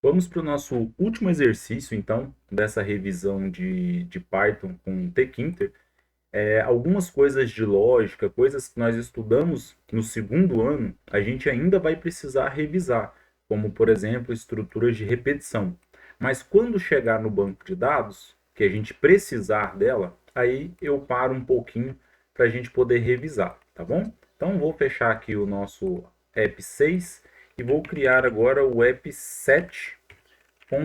Vamos para o nosso último exercício, então, dessa revisão de Python com Tkinter. Algumas coisas de lógica, coisas que nós estudamos no segundo ano, a gente ainda vai precisar revisar, como, por exemplo, estruturas de repetição. Mas quando chegar no banco de dados, que a gente precisar dela, aí eu paro um pouquinho para a gente poder revisar, tá bom? Então, vou fechar aqui o nosso app 6 e vou criar agora o app 7.py.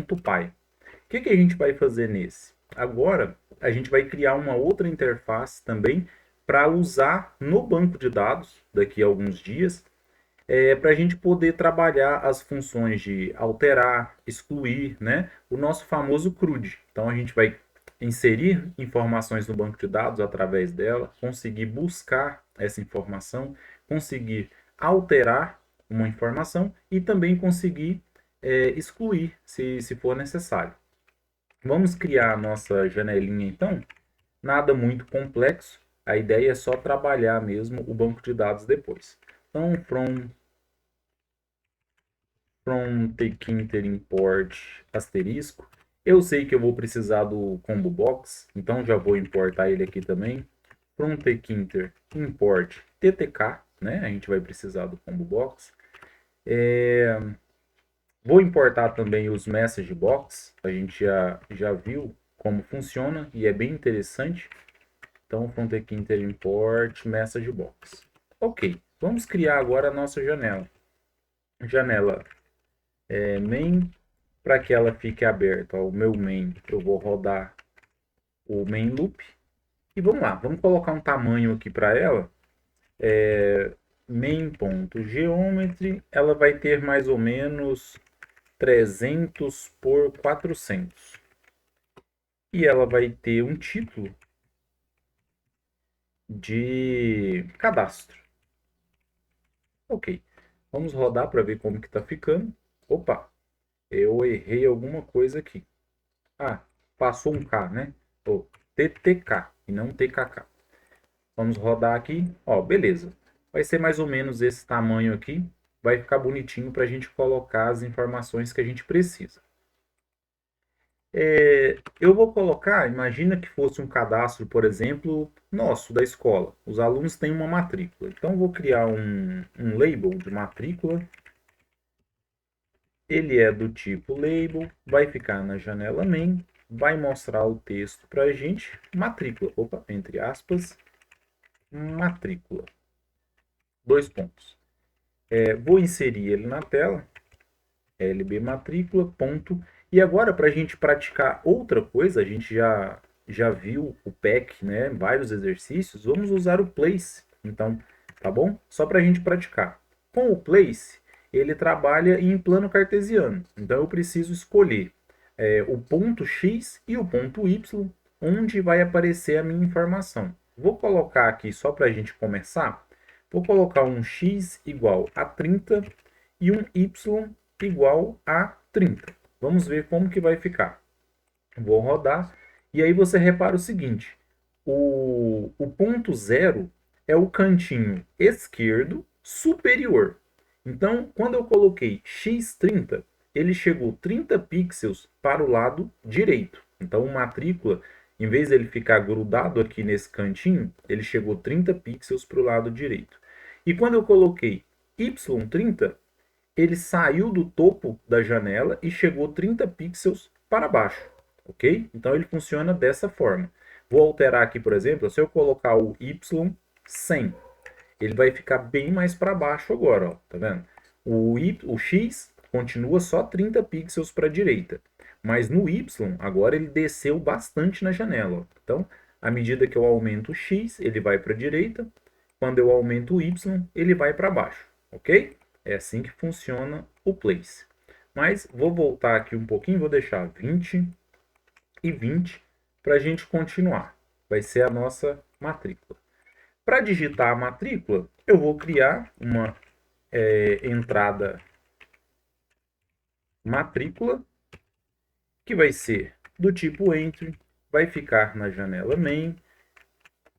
O que a gente vai fazer nesse? Agora, a gente vai criar uma outra interface também para usar no banco de dados daqui a alguns dias, para a gente poder trabalhar as funções de alterar, excluir, né? O nosso famoso CRUD. Então, a gente vai inserir informações no banco de dados através dela, conseguir buscar essa informação, conseguir alterar uma informação e também conseguir excluir, se for necessário. Vamos criar a nossa janelinha então. Nada muito complexo. A ideia é só trabalhar mesmo o banco de dados depois. Então, from tkinter import asterisco. Eu sei que eu vou precisar do combo box, então já vou importar ele aqui também. From tkinter import ttk, né? A gente vai precisar do combo box. Vou importar também os message box. A gente já viu como funciona e é bem interessante. Então, from tkinter import message box. Ok, vamos criar agora a nossa janela. Janela main, para que ela fique aberta. Ó, o meu main, eu vou rodar o main loop. E vamos lá, vamos colocar um tamanho aqui para ela. Main.geometry, ela vai ter mais ou menos 300 por 400. E ela vai ter um título de cadastro. Ok, vamos rodar para ver como que está ficando. Opa, eu errei alguma coisa aqui. Ah, passou um K, né? Ou TTK e não TKK. Vamos rodar aqui. Ó, beleza. Vai ser mais ou menos esse tamanho aqui. Vai ficar bonitinho para a gente colocar as informações que a gente precisa. Eu vou colocar, imagina que fosse um cadastro, por exemplo, nosso, da escola. Os alunos têm uma matrícula. Então, eu vou criar um label de matrícula. Ele é do tipo label, vai ficar na janela main, vai mostrar o texto para a gente, matrícula, opa, entre aspas, matrícula, dois pontos. Vou inserir ele na tela, lb matrícula, ponto. E agora, para a gente praticar outra coisa, a gente já viu o pack, né, vários exercícios, vamos usar o place. Então, tá bom? Só para a gente praticar. Com o place, ele trabalha em plano cartesiano. Então, eu preciso escolher o ponto X e o ponto Y, onde vai aparecer a minha informação. Vou colocar aqui, só para a gente começar, vou colocar um X igual a 30 e um Y igual a 30. Vamos ver como que vai ficar. Vou rodar e aí você repara o seguinte, o ponto zero é o cantinho esquerdo superior. Então, quando eu coloquei x30, ele chegou 30 pixels para o lado direito. Então, matrícula, em vez de ele ficar grudado aqui nesse cantinho, ele chegou 30 pixels para o lado direito. E quando eu coloquei y30, ele saiu do topo da janela e chegou 30 pixels para baixo, ok? Então ele funciona dessa forma. Vou alterar aqui, por exemplo, se eu colocar o y100, ele vai ficar bem mais para baixo agora, ó, tá vendo? O x continua só 30 pixels para a direita, mas no y agora ele desceu bastante na janela. Ó. Então, à medida que eu aumento o x, ele vai para a direita, quando eu aumento o y, ele vai para baixo, ok? É assim que funciona o place. Mas vou voltar aqui um pouquinho, vou deixar 20 e 20 para a gente continuar. Vai ser a nossa matrícula. Para digitar a matrícula, eu vou criar uma entrada matrícula, que vai ser do tipo entry, vai ficar na janela main,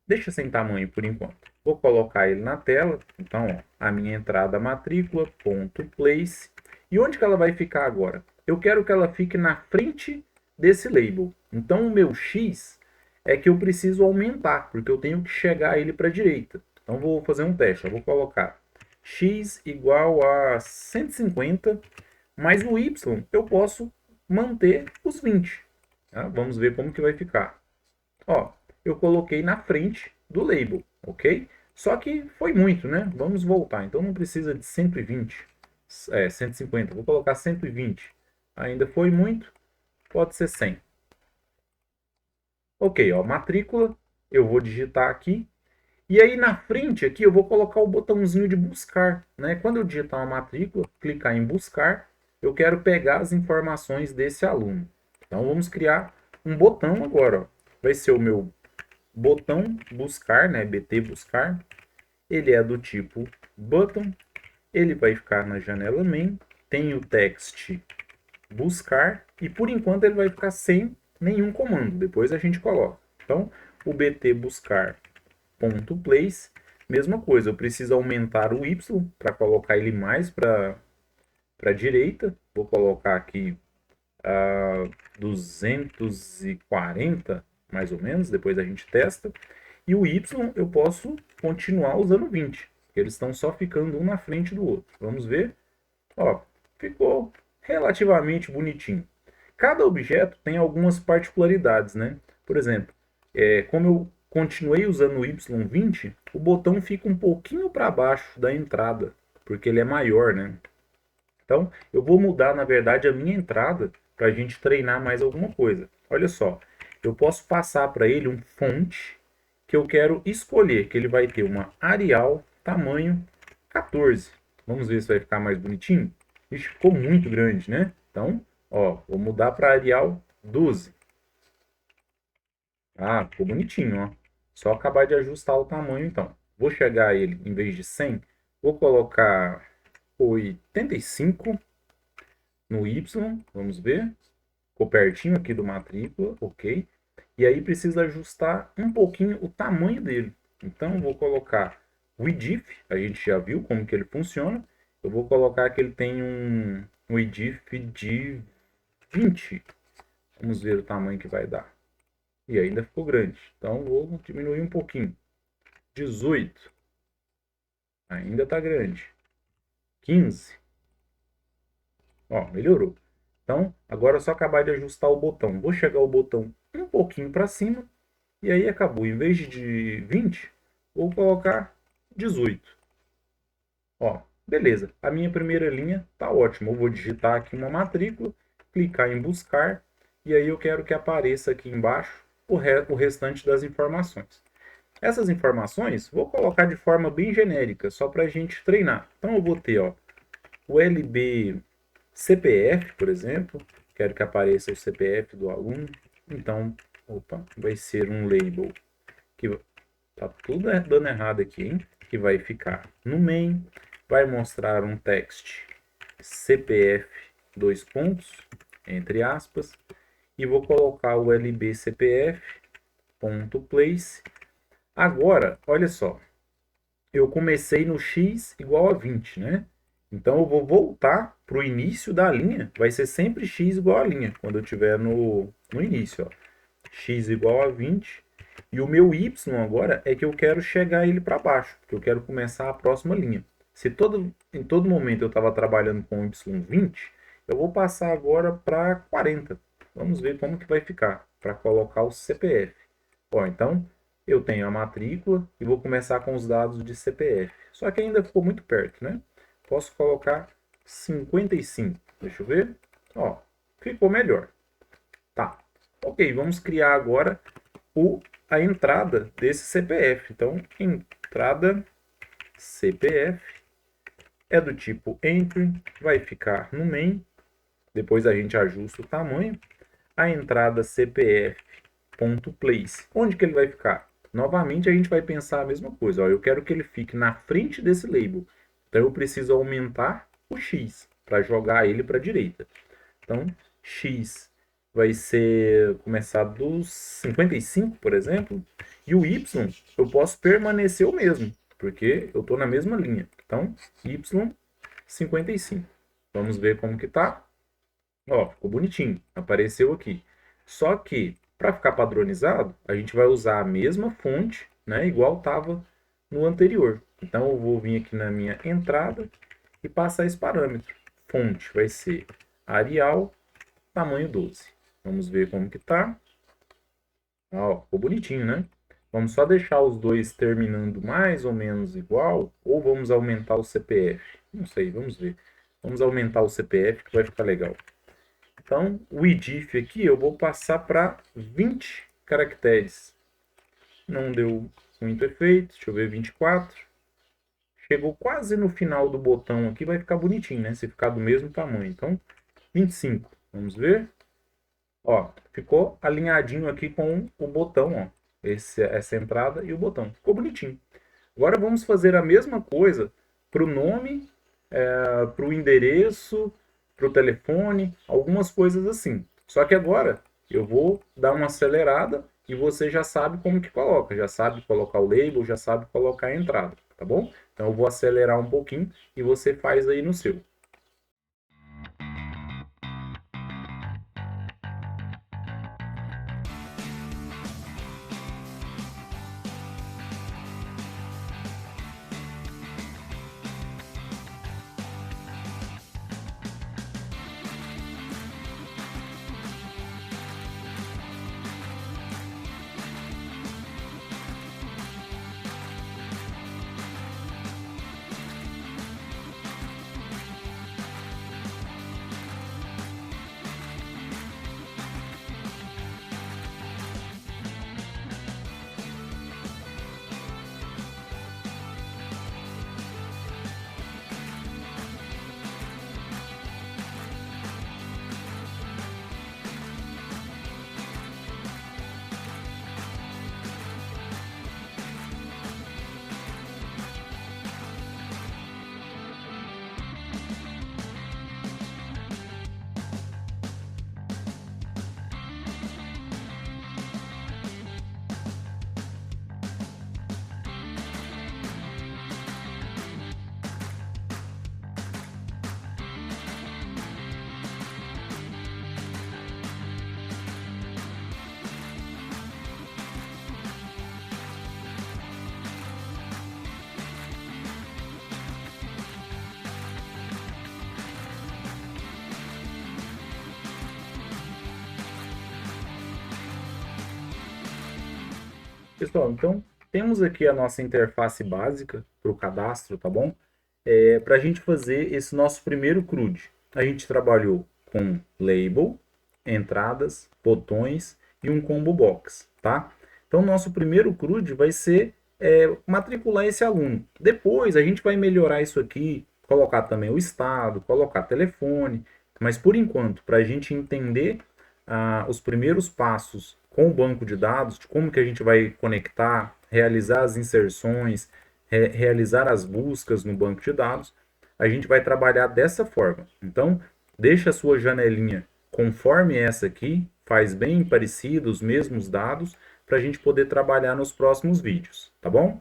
deixa sem tamanho por enquanto. Vou colocar ele na tela. Então, ó, a minha entrada matrícula.place. E onde que ela vai ficar agora? eu quero que ela fique na frente desse label. Então o meu x é que eu preciso aumentar, porque eu tenho que chegar ele para a direita. Então vou fazer um teste, eu vou colocar x igual a 150, mas o y eu posso manter os 20. Tá? Vamos ver como que vai ficar. Ó, eu coloquei na frente do label, ok? Só que foi muito, né? Vamos voltar. Então não precisa de 120, 150. Vou colocar 120. Ainda foi muito, pode ser 100. Ok, ó, matrícula, eu vou digitar aqui. E aí na frente aqui eu vou colocar o botãozinho de buscar, né? Quando eu digitar uma matrícula, clicar em buscar, eu quero pegar as informações desse aluno. Então vamos criar um botão agora, ó. Vai ser o meu botão buscar, né? BT buscar. Ele é do tipo button. Ele vai ficar na janela main. Tem o text buscar e por enquanto ele vai ficar sem nenhum comando. Depois a gente coloca. Então, o BT buscar ponto place, mesma coisa. Eu preciso aumentar o y para colocar ele mais para a direita. Vou colocar aqui 240 mais ou menos. Depois a gente testa. E o y eu posso continuar usando 20. Eles estão só ficando um na frente do outro. Vamos ver. Ó, ficou relativamente bonitinho. Cada objeto tem algumas particularidades, né? Por exemplo, como eu continuei usando o Y20, o botão fica um pouquinho para baixo da entrada, porque ele é maior, né? Então, eu vou mudar, na verdade, a minha entrada para a gente treinar mais alguma coisa. Olha só, eu posso passar para ele um fonte que eu quero escolher, que ele vai ter uma Arial tamanho 14. Vamos ver se vai ficar mais bonitinho. Ixi, ficou muito grande, né? Então, ó, vou mudar para Arial 12. Ah, ficou bonitinho, ó. Só acabar de ajustar o tamanho, então. Vou chegar a ele, em vez de 100, vou colocar 85 no Y, vamos ver. Ficou pertinho aqui do matrícula, ok. E aí precisa ajustar um pouquinho o tamanho dele. Então vou colocar o IDIF, a gente já viu como que ele funciona. Eu vou colocar que ele tem um IDIF de 20. Vamos ver o tamanho que vai dar. E ainda ficou grande. Então vou diminuir um pouquinho. 18. Ainda está grande. 15. Ó, melhorou. Então, agora é só acabar de ajustar o botão. Vou chegar o botão um pouquinho para cima. E aí acabou. Em vez de 20, vou colocar 18. Ó, beleza. A minha primeira linha tá ótima. Eu vou digitar aqui uma matrícula, clicar em buscar. E aí eu quero que apareça aqui embaixo o restante das informações. Essas informações vou colocar de forma bem genérica, só para a gente treinar. Então eu vou ter ó, o LB CPF, por exemplo, quero que apareça o CPF do aluno. Então, opa, vai ser um label que tá tudo dando errado aqui, hein? Que vai ficar no main, vai mostrar um text CPF dois pontos, entre aspas, e vou colocar o LB CPF ponto place. Agora, olha só, eu comecei no x igual a 20, né? Então eu vou voltar para o início da linha, vai ser sempre x igual a linha, quando eu estiver no início, ó. X igual a 20, e o meu y agora é que eu quero chegar ele para baixo, porque eu quero começar a próxima linha. Se em todo momento eu estava trabalhando com y20, eu vou passar agora para 40. Vamos ver como que vai ficar, para colocar o CPF. Ó, então, eu tenho a matrícula e vou começar com os dados de CPF. Só que ainda ficou muito perto, né? Posso colocar 55. Deixa eu ver. Ó, ficou melhor. Tá. Ok, vamos criar agora a entrada desse CPF. Então, entrada CPF é do tipo entry, vai ficar no main. Depois a gente ajusta o tamanho. A entrada CPF.place. Onde que ele vai ficar? Novamente a gente vai pensar a mesma coisa. Ó, eu quero que ele fique na frente desse label. Então eu preciso aumentar o x para jogar ele para a direita. Então x vai ser começar dos 55, por exemplo. E o y eu posso permanecer o mesmo, porque eu estou na mesma linha. Então y 55. Vamos ver como que tá. Ó, ficou bonitinho, apareceu aqui. Só que, para ficar padronizado, a gente vai usar a mesma fonte, né, igual estava no anterior. Então, eu vou vir aqui na minha entrada e passar esse parâmetro. Fonte vai ser Arial, tamanho 12. Vamos ver como que tá. Ó, ficou bonitinho, né? Vamos só deixar os dois terminando mais ou menos igual, ou vamos aumentar o CPF? Não sei, vamos ver. Vamos aumentar o CPF que vai ficar legal. Então, o IDIF aqui eu vou passar para 20 caracteres. Não deu muito efeito, deixa eu ver, 24. Chegou quase no final do botão aqui, vai ficar bonitinho, né? Se ficar do mesmo tamanho. Então, 25. Vamos ver. Ó, ficou alinhadinho aqui com o botão, ó. Essa entrada e o botão. Ficou bonitinho. Agora vamos fazer a mesma coisa para o nome, para o endereço, para o telefone, algumas coisas assim. Só que agora eu vou dar uma acelerada e você já sabe como que coloca. Já sabe colocar o label, já sabe colocar a entrada, tá bom? Então eu vou acelerar um pouquinho e você faz aí no seu. Pessoal, então temos aqui a nossa interface básica para o cadastro, tá bom? Para a gente fazer esse nosso primeiro CRUD, a gente trabalhou com label, entradas, botões e um combo box, tá? Então, nosso primeiro CRUD vai ser matricular esse aluno. Depois, a gente vai melhorar isso aqui, colocar também o estado, colocar telefone, mas por enquanto, para a gente entender os primeiros passos com o banco de dados, de como que a gente vai conectar, realizar as inserções, realizar as buscas no banco de dados, a gente vai trabalhar dessa forma. Então, deixa a sua janelinha conforme essa aqui, faz bem parecido os mesmos dados, para a gente poder trabalhar nos próximos vídeos, tá bom?